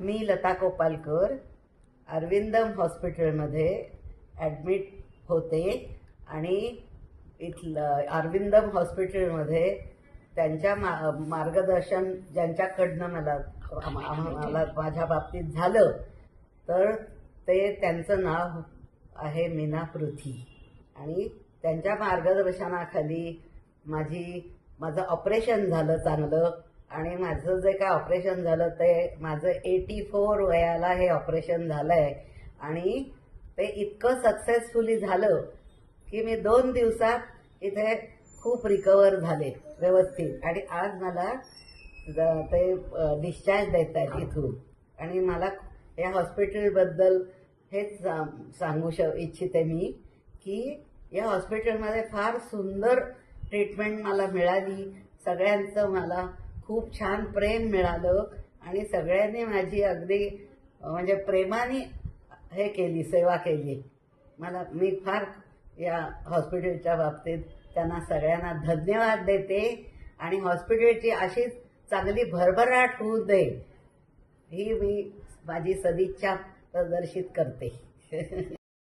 मी लता कोपालकर अरविंदम हॉस्पिटलमध्ये ॲडमिट होते आणि इथलं अरविंदम हॉस्पिटलमध्ये त्यांच्या मार्गदर्शन ज्यांच्याकडनं मला माझ्या बाबतीत झालं तर त्यांचं नाव आहे मीना पृथ्वी आणि त्यांच्या मार्गदर्शनाखाली माझं ऑपरेशन झालं चांगलं आणि माझं जे काय ऑपरेशन झालं ते माझं 84 वयाला हे ऑपरेशन झालं आहे आणि ते इतकं सक्सेसफुली झालं की मी 2 दिवसात इथे खूप रिकवर झाले व्यवस्थित आणि आज मला ते डिस्चार्ज देत आहेत इथून आणि मला या हॉस्पिटलबद्दल हेच सांगू इच्छिते मी की या हॉस्पिटलमध्ये फार सुंदर ट्रीटमेंट मला मिळाली. सगळ्यांचं मला खूप छान प्रेम मिळालं आणि सगळ्यांनी माझी अगदी म्हणजे प्रेमाने हे केली सेवा केली. मी फार या हॉस्पिटलच्या बाबतीत त्यांना सगळ्यांना धन्यवाद देते आणि हॉस्पिटलची अशीच चांगली भरभराट होऊ दे ही मी माझी सदिच्छा प्रदर्शित करते.